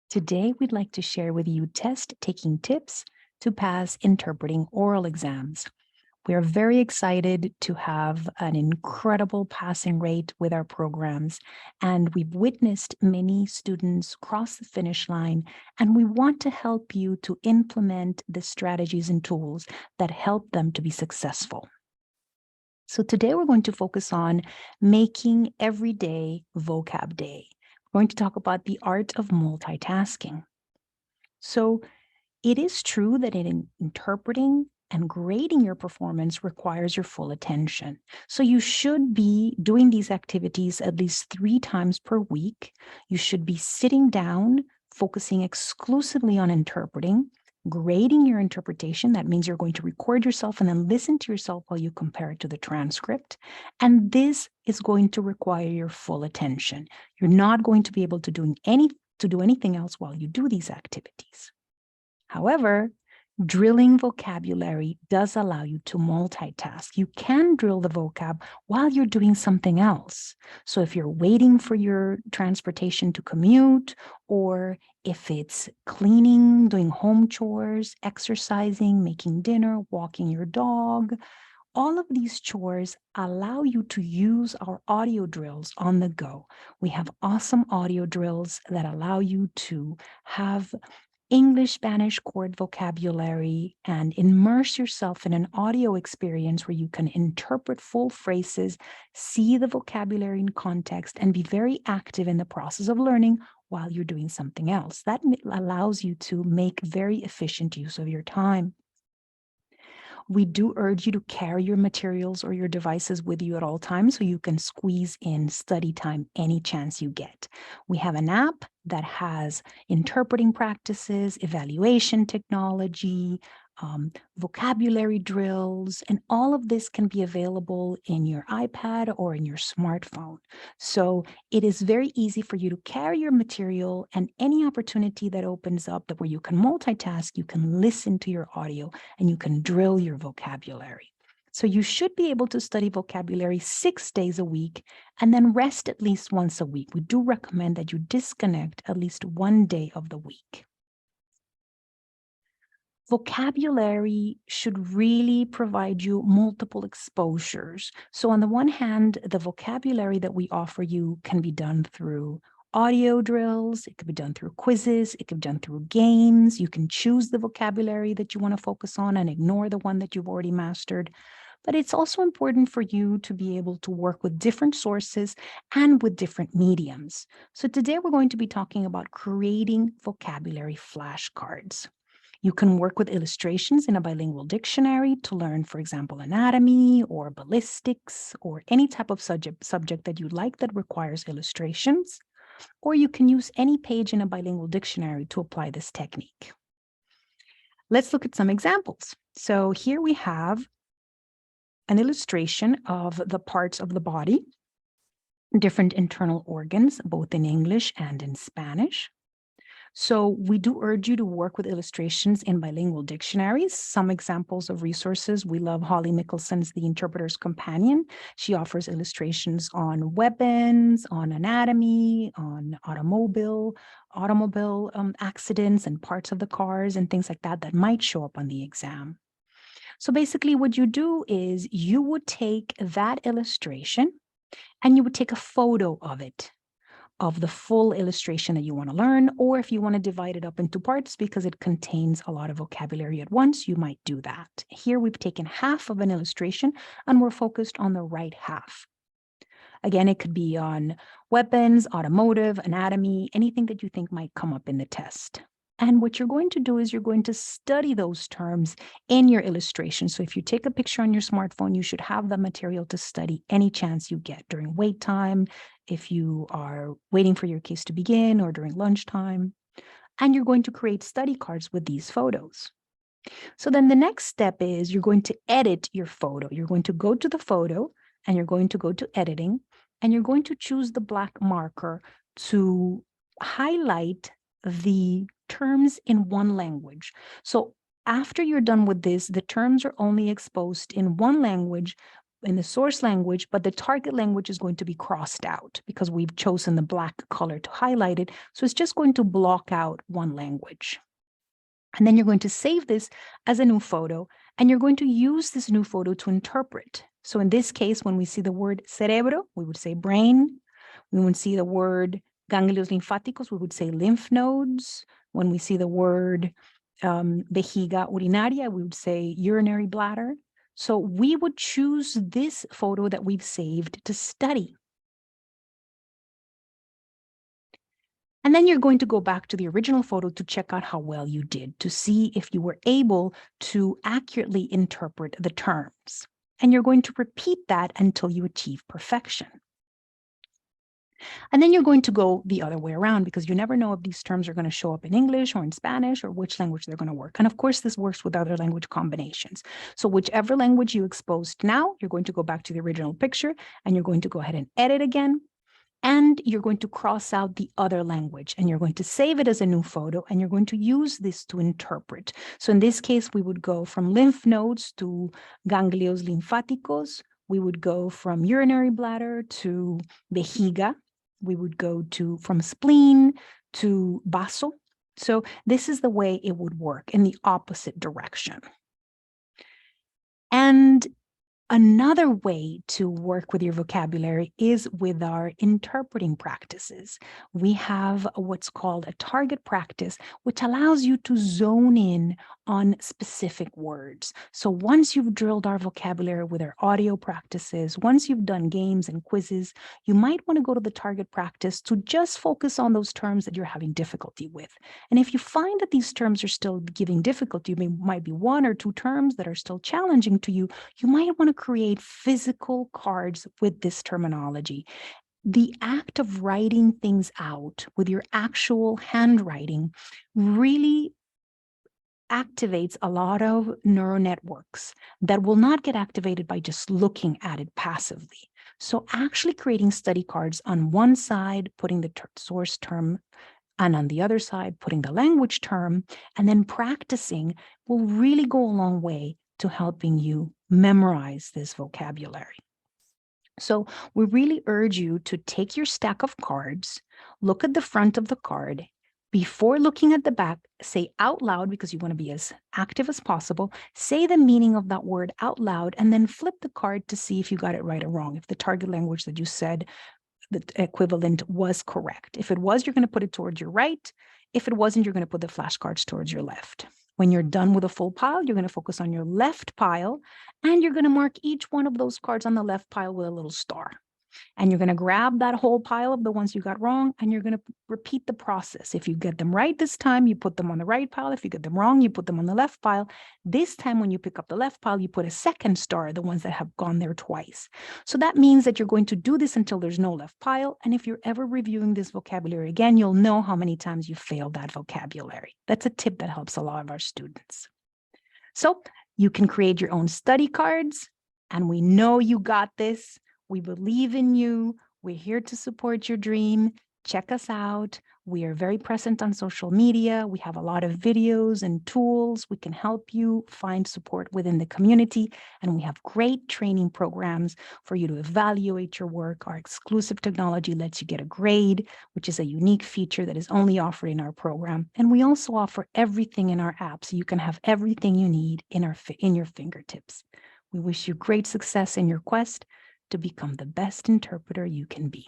Today, we'd like to share with you test-taking tips to pass interpreting oral exams. We are very excited to have an incredible passing rate with our programs, and we've witnessed many students cross the finish line, and we want to help you to implement the strategies and tools that help them to be successful. So today we're going to focus on making everyday vocab day. We're going to talk about the art of multitasking. So it is true that in interpreting and grading your performance requires your full attention. So you should be doing these activities at least 3 times per week. You should be sitting down, focusing exclusively on interpreting, grading your interpretation. That means you're going to record yourself and then listen to yourself while you compare it to the transcript. And this is going to require your full attention. You're not going to be able to do anything else while you do these activities. However, drilling vocabulary does allow you to multitask. You can drill the vocab while you're doing something else. So if you're waiting for your transportation to commute, or if it's cleaning, doing home chores, exercising, making dinner, walking your dog, all of these chores allow you to use our audio drills on the go. We have awesome audio drills that allow you to have English, Spanish chord vocabulary and immerse yourself in an audio experience where you can interpret full phrases, see the vocabulary in context, and be very active in the process of learning while you're doing something else. That allows you to make very efficient use of your time. We do urge you to carry your materials or your devices with you at all times so you can squeeze in study time any chance you get. We have an app that has interpreting practices, evaluation technology, vocabulary drills, and all of this can be available in your iPad or in your smartphone. So it is very easy for you to carry your material, and any opportunity that opens up that where you can multitask, you can listen to your audio and you can drill your vocabulary. So you should be able to study vocabulary 6 days a week and then rest at least once a week. We do recommend that you disconnect at least 1 day of the week. Vocabulary should really provide you multiple exposures. So on the one hand, the vocabulary that we offer you can be done through audio drills, it could be done through quizzes, it could be done through games. You can choose the vocabulary that you want to focus on and ignore the one that you've already mastered. But it's also important for you to be able to work with different sources and with different mediums. So today we're going to be talking about creating vocabulary flashcards. You can work with illustrations in a bilingual dictionary to learn, for example, anatomy or ballistics or any type of subject that you like that requires illustrations. Or you can use any page in a bilingual dictionary to apply this technique. Let's look at some examples. So here we have an illustration of the parts of the body, different internal organs, both in English and in Spanish. So we do urge you to work with illustrations in bilingual dictionaries. Some examples of resources: we love Holly Mickelson's The Interpreter's Companion. She offers illustrations on weapons, on anatomy, on automobile accidents and parts of the cars and things like that that might show up on the exam. So basically what you do is you would take that illustration and you would take a photo of it, of the full illustration that you want to learn, or if you want to divide it up into parts because it contains a lot of vocabulary at once, you might do that. Here we've taken half of an illustration and we're focused on the right half. Again, it could be on weapons, automotive, anatomy, anything that you think might come up in the test. And what you're going to do is you're going to study those terms in your illustration. So if you take a picture on your smartphone, you should have the material to study any chance you get during wait time, if you are waiting for your case to begin, or during lunchtime. And you're going to create study cards with these photos. So then the next step is you're going to edit your photo. You're going to go to the photo and you're going to go to editing, and you're going to choose the black marker to highlight the terms in one language. So after you're done with this, the terms are only exposed in one language, in the source language, but the target language is going to be crossed out because we've chosen the black color to highlight it. So it's just going to block out one language. And then you're going to save this as a new photo, and you're going to use this new photo to interpret. So in this case, when we see the word cerebro, we would say brain. When we see the word ganglios linfáticos, we would say lymph nodes. When we see the word vejiga urinaria, we would say urinary bladder. So we would choose this photo that we've saved to study. And then you're going to go back to the original photo to check out how well you did, to see if you were able to accurately interpret the terms. And you're going to repeat that until you achieve perfection. And then you're going to go the other way around because you never know if these terms are going to show up in English or in Spanish or which language they're going to work. And of course, this works with other language combinations. So whichever language you exposed now, you're going to go back to the original picture and you're going to go ahead and edit again. And you're going to cross out the other language and you're going to save it as a new photo and you're going to use this to interpret. So in this case, we would go from lymph nodes to ganglios linfáticos. We would go from urinary bladder to vejiga. We would go from spleen to vaso. So this is the way it would work in the opposite direction. And another way to work with your vocabulary is with our interpreting practices. We have what's called a target practice, which allows you to zone in on specific words. So once you've drilled our vocabulary with our audio practices, once you've done games and quizzes, you might want to go to the target practice to just focus on those terms that you're having difficulty with. And if you find that these terms are still giving difficulty, might be one or two terms that are still challenging to you, you might want to create physical cards with this terminology. The act of writing things out with your actual handwriting really activates a lot of neural networks that will not get activated by just looking at it passively. So actually creating study cards on one side, putting the source term, and on the other side, putting the language term, and then practicing will really go a long way to helping you memorize this vocabulary. So we really urge you to take your stack of cards, look at the front of the card. Before looking at the back, say out loud, because you want to be as active as possible, say the meaning of that word out loud, and then flip the card to see if you got it right or wrong, if the target language that you said the equivalent was correct. If it was, you're going to put it towards your right. If it wasn't, you're going to put the flashcards towards your left. When you're done with a full pile, you're going to focus on your left pile, and you're going to mark each one of those cards on the left pile with a little star. And you're going to grab that whole pile of the ones you got wrong, and you're going to repeat the process. If you get them right this time, you put them on the right pile. If you get them wrong, you put them on the left pile. This time, when you pick up the left pile, you put a second star, the ones that have gone there twice. So that means that you're going to do this until there's no left pile. And if you're ever reviewing this vocabulary again, you'll know how many times you failed that vocabulary. That's a tip that helps a lot of our students. So you can create your own study cards, and we know you got this. We believe in you. We're here to support your dream. Check us out. We are very present on social media. We have a lot of videos and tools. We can help you find support within the community. And we have great training programs for you to evaluate your work. Our exclusive technology lets you get a grade, which is a unique feature that is only offered in our program. And we also offer everything in our app, so you can have everything you need in your fingertips. We wish you great success in your quest to become the best interpreter you can be.